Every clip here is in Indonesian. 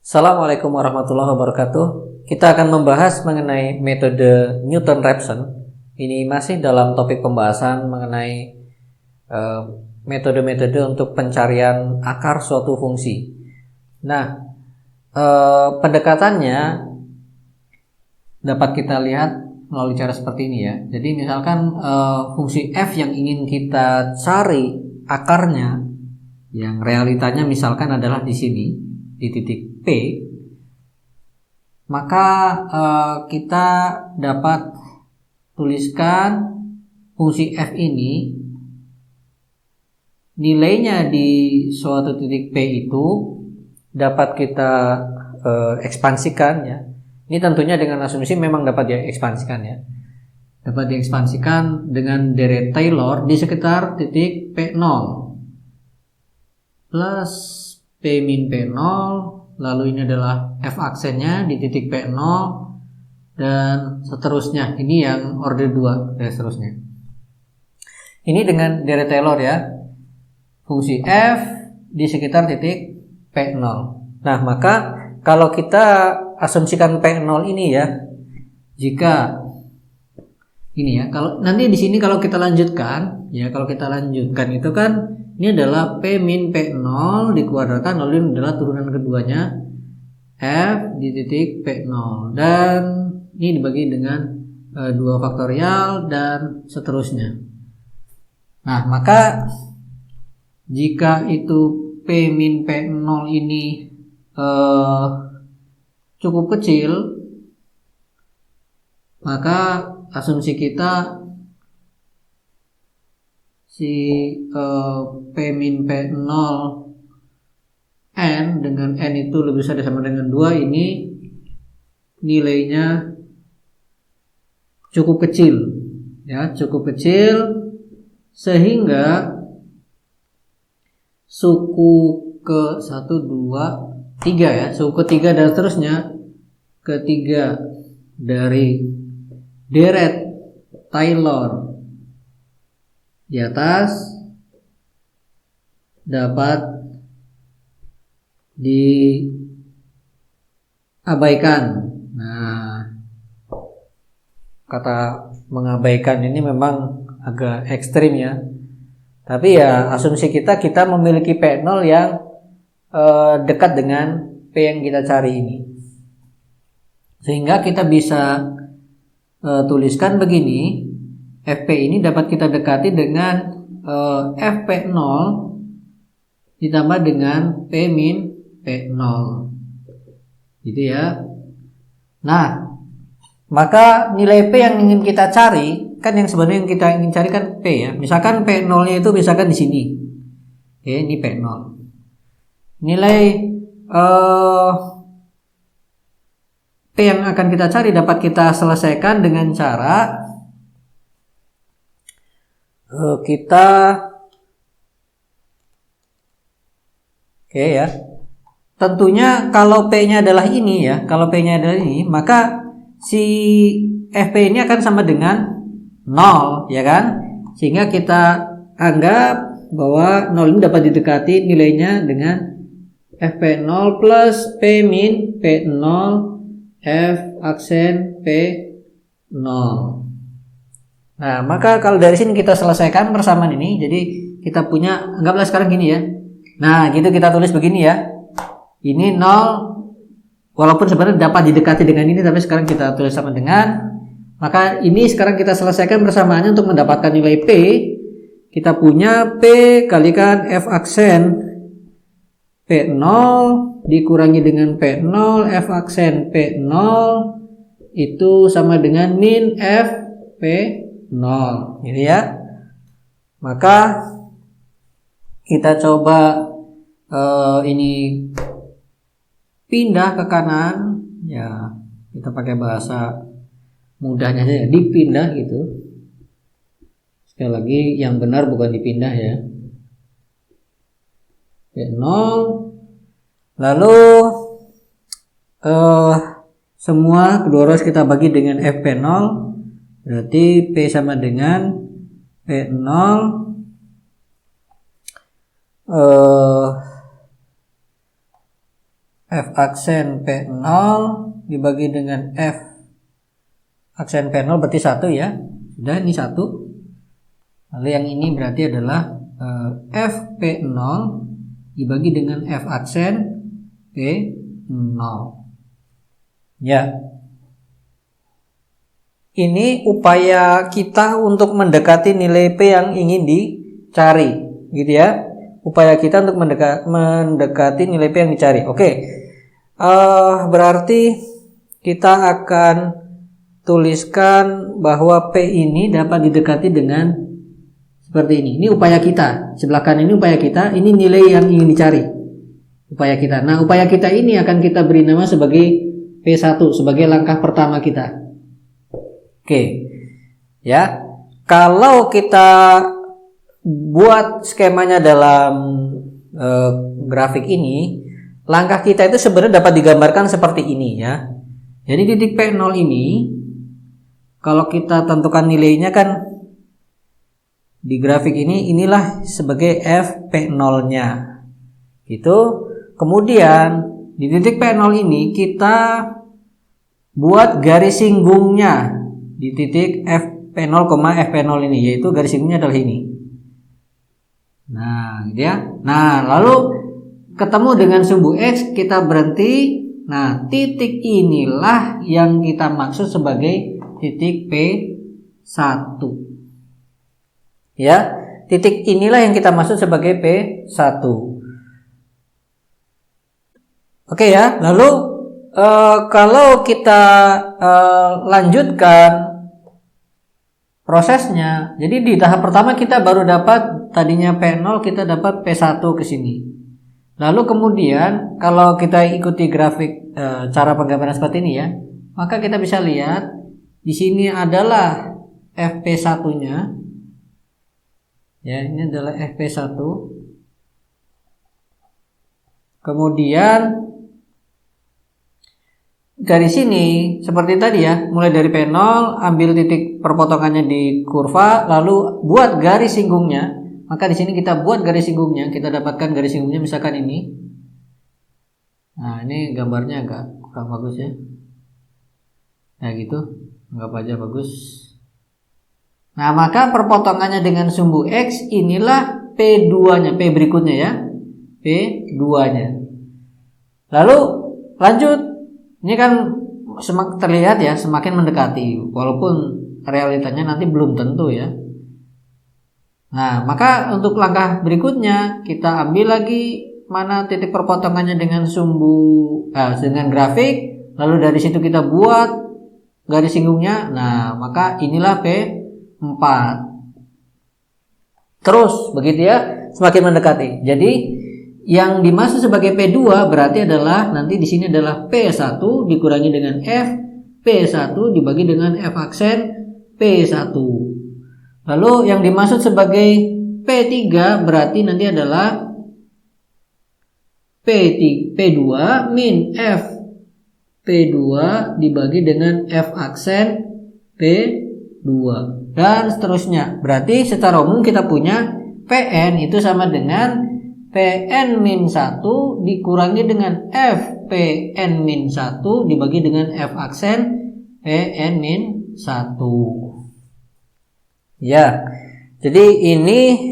Assalamualaikum warahmatullahi wabarakatuh. Kita akan membahas mengenai metode Newton-Raphson. Ini masih dalam topik pembahasan mengenai metode-metode untuk pencarian akar suatu fungsi. Nah, pendekatannya dapat kita lihat melalui cara seperti ini ya. Jadi misalkan fungsi f yang ingin kita cari akarnya, yang realitanya misalkan adalah di sini, di titik P, maka kita dapat tuliskan fungsi f ini nilainya di suatu titik P itu dapat kita ekspansikan ya. Ini tentunya dengan asumsi memang dapat diekspansikan ya. Dapat diekspansikan dengan deret Taylor di sekitar titik P0 plus P min P0, lalu ini adalah F aksennya di titik P0 dan seterusnya. Ini yang order 2 dan seterusnya. Ini dengan deret Taylor ya. Fungsi F di sekitar titik P0. Nah, maka kalau kita asumsikan P0 ini ya, jika ini ya, kalau nanti di sini kalau kita lanjutkan ya, itu kan ini adalah P min P0 dikuadratkan, lalu ini adalah turunan keduanya F di titik P0 dan ini dibagi dengan 2 faktorial dan seterusnya. Nah, maka jika itu P min P0 ini cukup kecil, maka asumsi kita si P min P0 N dengan N itu lebih besar sama dengan 2 ini nilainya cukup kecil ya, cukup kecil sehingga suku ke 1, 2, 3 ya, suku ke 3 dan seterusnya, ketiga dari deret Taylor di atas dapat diabaikan. Nah, kata mengabaikan ini memang agak ekstrim ya. Tapi ya asumsi kita memiliki P0 yang dekat dengan P yang kita cari ini. Sehingga kita bisa tuliskan begini, Fp ini dapat kita dekati dengan Fp0 ditambah dengan P min P0 gitu ya. Nah, maka nilai P yang ingin kita cari, kan yang sebenarnya yang kita ingin cari kan P ya. Misalkan P0 nya itu misalkan di sini. Oke, ini P0. Nilai P yang akan kita cari dapat kita selesaikan dengan cara kita ya. Tentunya kalau P-nya adalah ini ya, maka si Fp ini akan sama dengan 0 ya kan? Sehingga kita anggap bahwa 0 ini dapat didekati nilainya dengan Fp0 plus P min P0 F aksen P0. Nah, maka kalau dari sini kita selesaikan persamaan ini, jadi kita punya, anggaplah sekarang gini ya. Nah, gitu kita tulis begini ya. Ini 0, walaupun sebenarnya dapat didekati dengan ini, tapi sekarang kita tulis sama dengan, maka ini sekarang kita selesaikan persamaannya untuk mendapatkan nilai P. Kita punya P kalikan F aksen P0 dikurangi dengan P0 F aksen P0 itu sama dengan min F P0 gitu ya. Maka kita coba ini pindah ke kanan ya, kita pakai bahasa mudahnya saja, dipindah gitu. Sekali lagi yang benar bukan dipindah ya. P0 lalu semua kedua ruas kita bagi dengan Fp0, berarti P sama dengan P0 F aksen P0 dibagi dengan F aksen P0 berarti 1 ya. Sudah, ini 1. Lalu yang ini berarti adalah F P0 dibagi dengan F aksen P0. Ya. Ini upaya kita untuk mendekati nilai P yang ingin dicari, gitu ya. Upaya kita untuk mendekati nilai P yang dicari. Oke. Berarti kita akan tuliskan bahwa P ini dapat didekati dengan seperti ini. Ini upaya kita. Sebelah kanan ini upaya kita, ini nilai yang ingin dicari. Upaya kita. Nah, upaya kita ini akan kita beri nama sebagai P1, sebagai langkah pertama kita. Oke. Ya. Kalau kita buat skemanya dalam grafik ini, langkah kita itu sebenarnya dapat digambarkan seperti ini ya. Jadi titik P0 ini kalau kita tentukan nilainya kan di grafik ini, inilah sebagai F P0-nya. Gitu. Kemudian di titik P0 ini kita buat garis singgungnya di titik F P0, F0 ini, yaitu garis singgungnya adalah ini. Nah, gitu ya. Nah, lalu ketemu dengan sumbu X, kita berhenti. Nah, titik inilah yang kita maksud sebagai titik P1. Ya, titik inilah yang kita maksud sebagai P1. Oke ya, lalu kalau kita lanjutkan prosesnya, jadi di tahap pertama kita baru dapat tadinya P0, kita dapat P1 ke sini. Lalu kemudian kalau kita ikuti grafik cara penggambaran seperti ini ya, maka kita bisa lihat di sini adalah FP1-nya. Ya, ini adalah FP1. Kemudian dari sini seperti tadi ya, mulai dari P0, ambil titik perpotongannya di kurva, lalu buat garis singgungnya. Maka di sini kita buat garis singgungnya, kita dapatkan garis singgungnya misalkan ini. Nah, ini gambarnya agak kurang bagus ya. Nah, gitu. Anggap aja bagus. Nah, maka perpotongannya dengan sumbu X inilah P2-nya, P berikutnya ya. P2-nya. Lalu lanjut. Ini kan terlihat ya semakin mendekati, walaupun realitanya nanti belum tentu ya. Nah, maka untuk langkah berikutnya kita ambil lagi mana titik perpotongannya dengan dengan grafik, lalu dari situ kita buat garis singgungnya. Nah, maka inilah P4. Terus begitu ya, semakin mendekati. Jadi yang dimaksud sebagai P2 berarti adalah nanti di sini adalah P1 dikurangi dengan F, P1 dibagi dengan F aksen P1. Lalu yang dimaksud sebagai P3 berarti nanti adalah P2 min F P2 dibagi dengan F aksen P2 dan seterusnya. Berarti secara umum kita punya Pn itu sama dengan Pn-1 dikurangi dengan F Pn-1 dibagi dengan F aksen Pn-1. Ya, jadi ini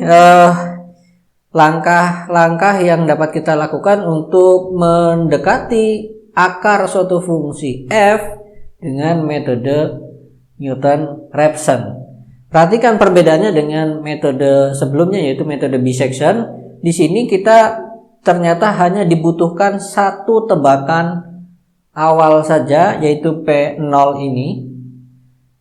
langkah-langkah yang dapat kita lakukan untuk mendekati akar suatu fungsi f dengan metode Newton-Raphson. Perhatikan perbedaannya dengan metode sebelumnya, yaitu metode bisection. Di sini kita ternyata hanya dibutuhkan satu tebakan awal saja, yaitu P0 ini.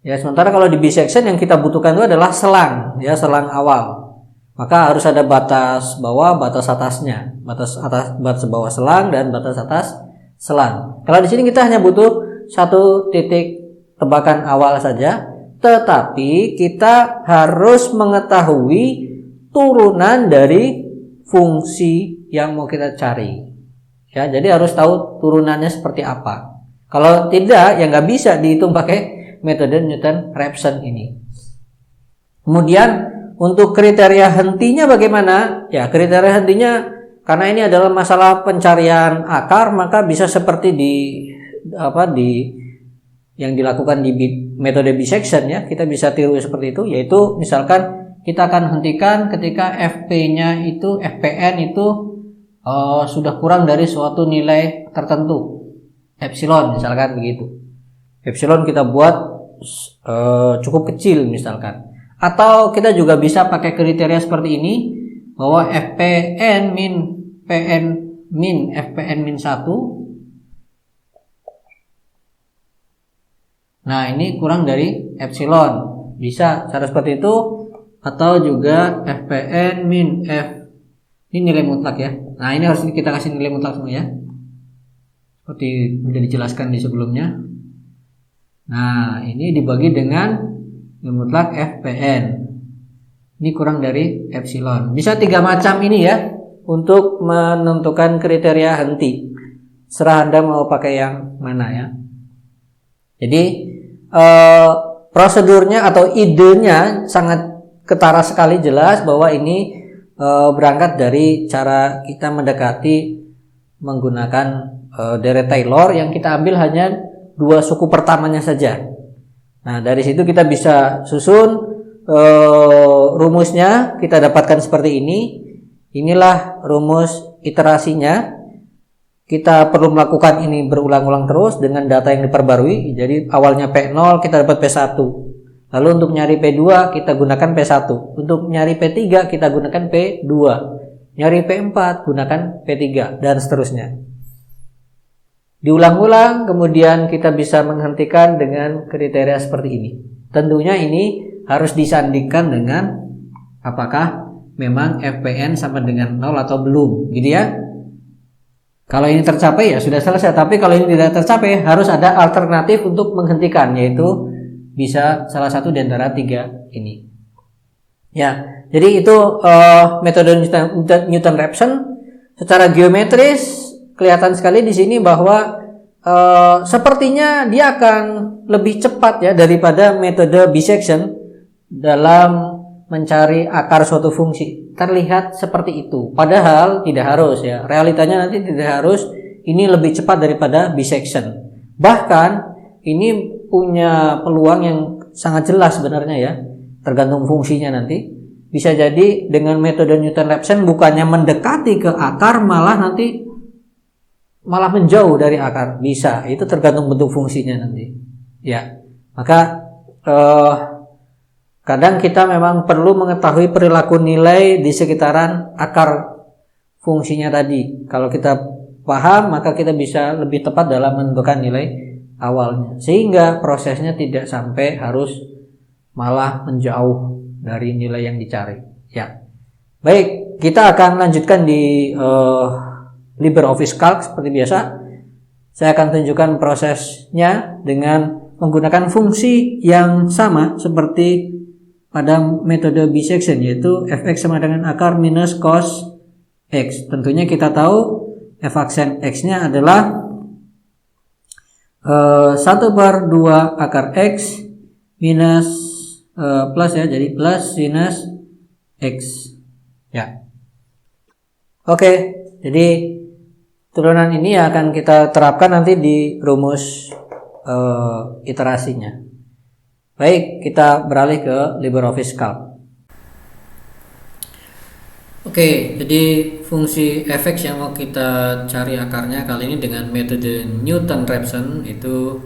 Ya, sementara kalau di bisection yang kita butuhkan itu adalah selang, ya, selang awal. Maka harus ada batas bawah, batas atasnya, batas atas, batas bawah selang dan batas atas selang. Kalau di sini kita hanya butuh satu titik tebakan awal saja, tetapi kita harus mengetahui turunan dari fungsi yang mau kita cari. Ya, jadi harus tahu turunannya seperti apa. Kalau tidak, ya nggak bisa dihitung pakai metode Newton-Raphson ini. Kemudian untuk kriteria hentinya bagaimana? Ya, kriteria hentinya karena ini adalah masalah pencarian akar, maka bisa seperti di yang dilakukan di metode bisection ya, kita bisa tiru seperti itu, yaitu misalkan kita akan hentikan ketika FPN itu sudah kurang dari suatu nilai tertentu, epsilon misalkan begitu. Epsilon kita buat cukup kecil misalkan. Atau kita juga bisa pakai kriteria seperti ini, bahwa FPN min 1. Nah, ini kurang dari epsilon. Bisa cara seperti itu, atau juga FPN min F. Ini nilai mutlak ya. Nah, ini harus kita kasih nilai mutlak semua ya. Seperti sudah dijelaskan di sebelumnya. Nah, ini dibagi dengan nilai mutlak FPN. Ini kurang dari epsilon. Bisa 3 macam ini ya untuk menentukan kriteria henti. Serah Anda mau pakai yang mana ya. Jadi prosedurnya atau idenya sangat ketara sekali, jelas bahwa ini berangkat dari cara kita mendekati menggunakan deret Taylor yang kita ambil hanya 2 suku pertamanya saja. Nah, dari situ kita bisa susun rumusnya, kita dapatkan seperti ini. Inilah rumus iterasinya. Kita perlu melakukan ini berulang-ulang terus dengan data yang diperbarui. Jadi awalnya P0 kita dapat P1. Lalu untuk nyari P2 kita gunakan P1. Untuk nyari P3 kita gunakan P2. Nyari P4 gunakan P3 dan seterusnya. Diulang-ulang, kemudian kita bisa menghentikan dengan kriteria seperti ini. Tentunya ini harus disandingkan dengan apakah memang FPN sama dengan 0 atau belum, gitu ya. Kalau ini tercapai ya sudah selesai, tapi kalau ini tidak tercapai harus ada alternatif untuk menghentikan, yaitu bisa salah satu di antara 3 ini. Ya, jadi itu metode Newton-Raphson. Secara geometris kelihatan sekali di sini bahwa sepertinya dia akan lebih cepat ya daripada metode bisection dalam mencari akar suatu fungsi. Terlihat seperti itu, padahal tidak harus ya. Realitanya nanti tidak harus ini lebih cepat daripada bisection. Bahkan ini punya peluang yang sangat jelas sebenarnya ya, tergantung fungsinya nanti. Bisa jadi dengan metode Newton-Raphson bukannya mendekati ke akar, malah menjauh dari akar. Bisa, itu tergantung bentuk fungsinya nanti. Ya, maka kadang kita memang perlu mengetahui perilaku nilai di sekitaran akar fungsinya tadi. Kalau kita paham, maka kita bisa lebih tepat dalam menentukan nilai awalnya. Sehingga prosesnya tidak sampai harus malah menjauh dari nilai yang dicari. Ya, baik, kita akan lanjutkan di LibreOffice Calc seperti biasa. Saya akan tunjukkan prosesnya dengan menggunakan fungsi yang sama seperti pada metode bisection, yaitu fx sama dengan akar minus cos x. Tentunya kita tahu f aksen x-nya adalah 1/2 akar x minus plus ya, jadi plus sinus x. Ya. Oke, jadi turunan ini akan kita terapkan nanti di rumus iterasinya. Baik, kita beralih ke LibreOffice Calc. Oke, jadi fungsi fx yang mau kita cari akarnya kali ini dengan metode Newton-Raphson itu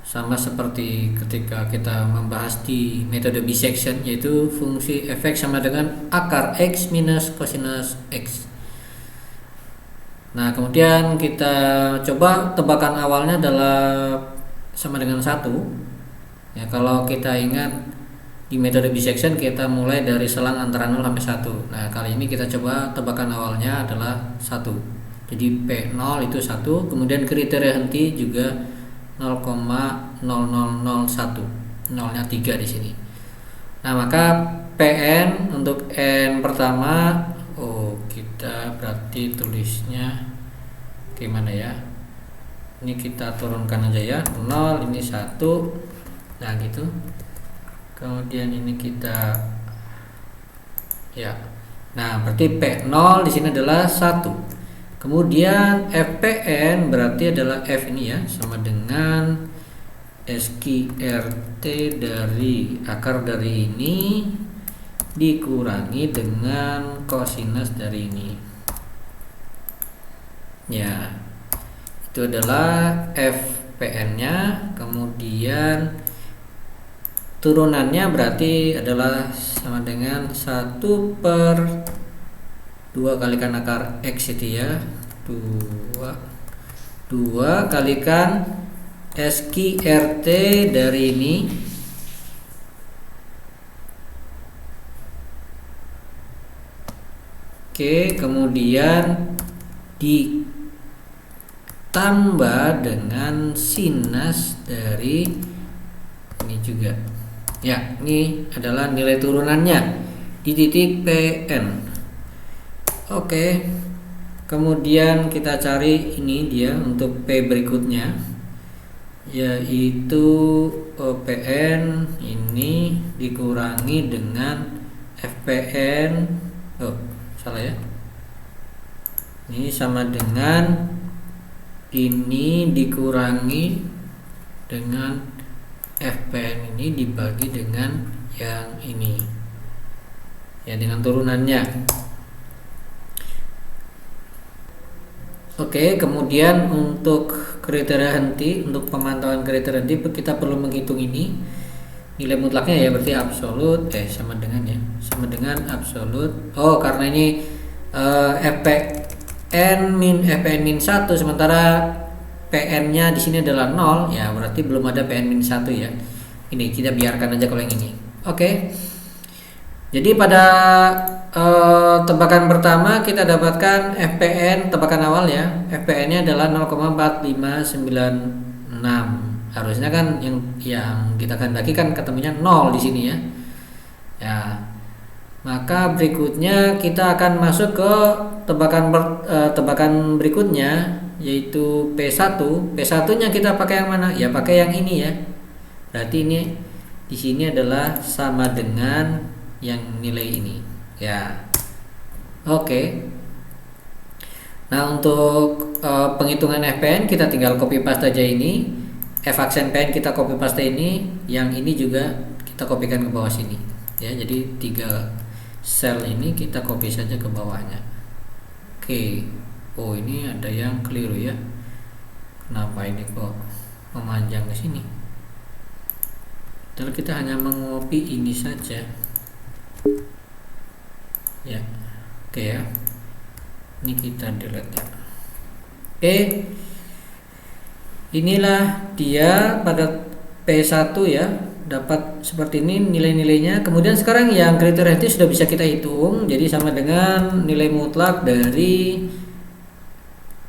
sama seperti ketika kita membahas di metode bisection, yaitu fungsi fx sama dengan akar x minus cosinus x. Nah, kemudian kita coba tebakan awalnya adalah sama dengan 1. Ya, kalau kita ingat di metode bisection kita mulai dari selang antara 0 sampai 1. Nah, kali ini kita coba tebakan awalnya adalah 1. Jadi P0 itu 1, kemudian kriteria henti juga 0,0001. Nolnya 3 di sini. Nah, maka Pn untuk n pertama, kita berarti tulisnya gimana ya? Ini kita turunkan aja ya. 0, ini 1. Nah, gitu. Kemudian ini kita ya Nah, berarti P0 di sini adalah 1. Kemudian FPN berarti adalah F ini ya, sama dengan SQRT dari akar dari ini dikurangi dengan kosinus dari ini. Ya, itu adalah FPN-nya. Kemudian turunannya berarti adalah sama dengan 1/2 kalikan akar X itu ya, 2 kalikan SQRT dari ini oke, kemudian ditambah dengan sinus dari ini juga ya. Ini adalah nilai turunannya di titik PN. Oke, kemudian kita cari ini dia untuk P berikutnya, yaitu PN ini dikurangi dengan FPN. Oh, salah ya. Ini sama dengan ini dikurangi dengan FPN ini dibagi dengan yang ini ya, dengan turunannya. Oke, kemudian untuk kriteria henti, untuk pemantauan kriteria henti kita perlu menghitung ini nilai mutlaknya ya, berarti absolut sama dengan ya, sama dengan absolut. Oh, karena ini FPN min 1 sementara PN-nya di sini adalah 0 ya, berarti belum ada PN min 1 ya. Ini kita biarkan aja kalau yang ini. Oke. Jadi pada tebakan pertama kita dapatkan FPN tebakan awal ya. FPN-nya adalah 0,4596. Harusnya kan yang kita kehendaki kan ketemunya 0 di sini ya. Ya. Maka berikutnya kita akan masuk ke tebakan berikutnya, yaitu P1. P1-nya kita pakai yang mana? Ya pakai yang ini ya. Berarti ini di sini adalah sama dengan yang nilai ini. Ya. Oke. Nah, untuk penghitungan FPN kita tinggal copy paste aja ini. F aksen PN kita copy paste ini, yang ini juga kita kopikan ke bawah sini. Ya, jadi 3 sel ini kita copy saja ke bawahnya. Oke. Oh, ini ada yang keliru ya. Kenapa ini kok memanjang ke sini? Padahal kita hanya mengopi ini saja. Ya. Oke ya. Ini kita delete ya. Oke. Inilah dia pada P1 ya. Dapat seperti ini nilai-nilainya. Kemudian sekarang yang kriteria itu sudah bisa kita hitung. Jadi sama dengan nilai mutlak dari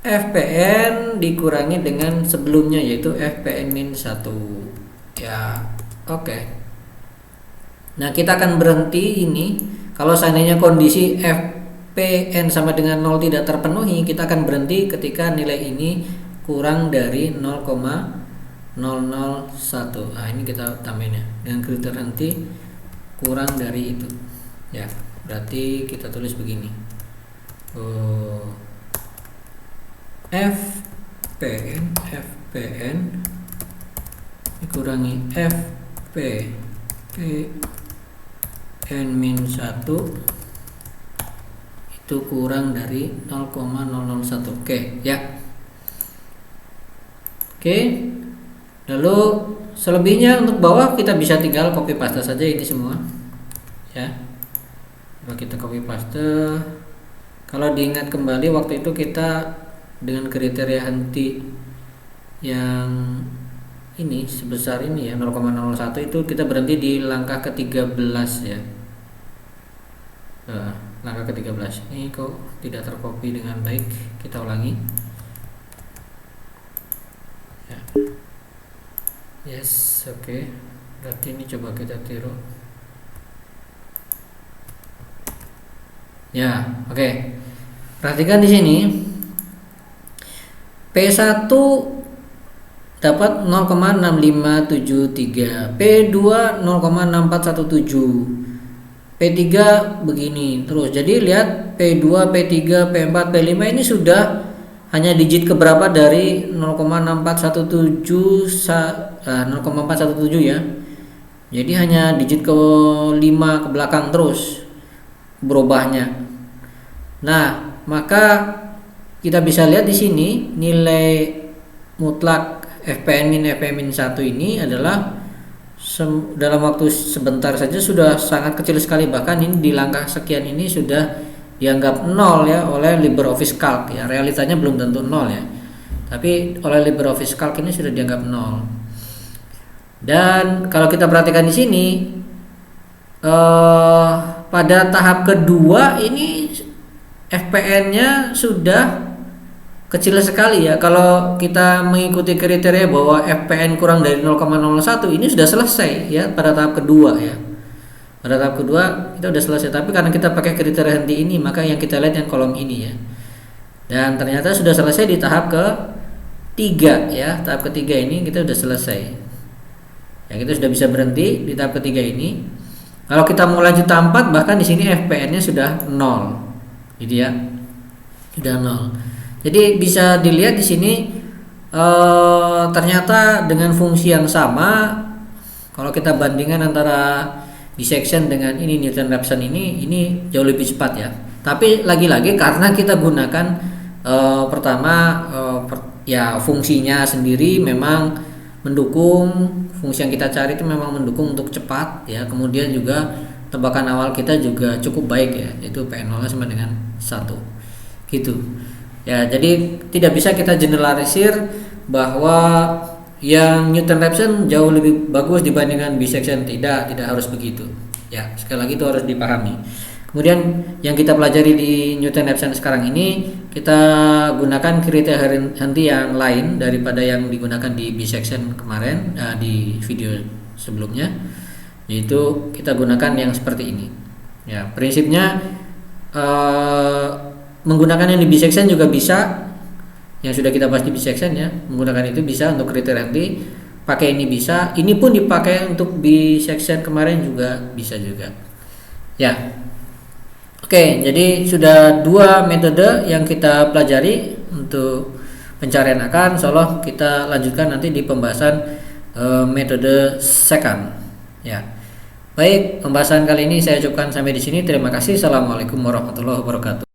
FPN dikurangi dengan sebelumnya, yaitu FPN min 1 ya. Oke. Nah, kita akan berhenti ini kalau seandainya kondisi FPN sama dengan 0 tidak terpenuhi. Kita akan berhenti ketika nilai ini kurang dari 0,001. Nah, ini kita tambahin ya, dengan kriteria henti kurang dari itu ya. Berarti kita tulis begini, FPN dikurangi FPN min 1 itu kurang dari 0,001. Oke ya. Oke. Lalu selebihnya untuk bawah kita bisa tinggal copy paste saja ini semua ya. Coba kita copy paste. Kalau diingat kembali waktu itu kita dengan kriteria henti yang ini sebesar ini ya, 0,01 itu kita berhenti di langkah ke-13 ya. Langkah ke-13 ini kok tidak tercopy dengan baik, kita ulangi ya. Yes, oke. Berarti ini coba kita tiru ya. Oke. Perhatikan di sini P1 dapat 0,6573, P2 0,6417, P3 begini terus. Jadi lihat P2, P3, P4, P5 ini sudah hanya digit keberapa dari 0,417 ya. Jadi hanya digit ke 5 ke belakang terus berubahnya. Nah, maka kita bisa lihat di sini nilai mutlak FPN-1 ini adalah dalam waktu sebentar saja sudah sangat kecil sekali, bahkan ini di langkah sekian ini sudah dianggap 0 ya oleh LibreOffice Calc ya. Realitanya belum tentu 0 ya. Tapi oleh LibreOffice Calc ini sudah dianggap 0. Dan kalau kita perhatikan di sini pada tahap kedua ini FPN-nya sudah kecil sekali ya. Kalau kita mengikuti kriteria bahwa FPN kurang dari 0,01 ini sudah selesai ya pada tahap kedua ya. Pada tahap kedua kita sudah selesai, tapi karena kita pakai kriteria henti ini maka yang kita lihat yang kolom ini ya. Dan ternyata sudah selesai di tahap ketiga ya. Tahap ketiga ini kita sudah selesai. Ya, kita sudah bisa berhenti di tahap ketiga ini. Kalau kita mau lanjut tahap 4, bahkan di sini FPN-nya sudah 0. Gitu ya. Sudah 0. Jadi bisa dilihat di sini ternyata dengan fungsi yang sama, kalau kita bandingkan antara bisection dengan ini Newton-Raphson ini jauh lebih cepat ya. Tapi lagi-lagi karena kita gunakan pertama ya fungsinya sendiri memang mendukung, fungsi yang kita cari itu memang mendukung untuk cepat ya. Kemudian juga tebakan awal kita juga cukup baik ya, yaitu PN0 sama dengan 1 gitu ya. Jadi tidak bisa kita generalisir bahwa yang Newton-Raphson jauh lebih bagus dibandingkan bisection. Tidak harus begitu ya. Sekali lagi itu harus dipahami. Kemudian yang kita pelajari di Newton-Raphson sekarang ini, kita gunakan kriteria henti yang lain daripada yang digunakan di bisection kemarin di video sebelumnya, yaitu kita gunakan yang seperti ini ya. Prinsipnya menggunakan yang di bisection juga bisa, yang sudah kita bahas di bisection ya. Menggunakan itu bisa untuk kriteria henti, pakai ini bisa, ini pun dipakai untuk bisection kemarin juga bisa juga ya. Oke, jadi sudah 2 metode yang kita pelajari untuk pencarian akar. Insyaallah kita lanjutkan nanti di pembahasan metode second ya. Baik, pembahasan kali ini saya cukupkan sampai di sini. Terima kasih. Assalamualaikum warahmatullahi wabarakatuh.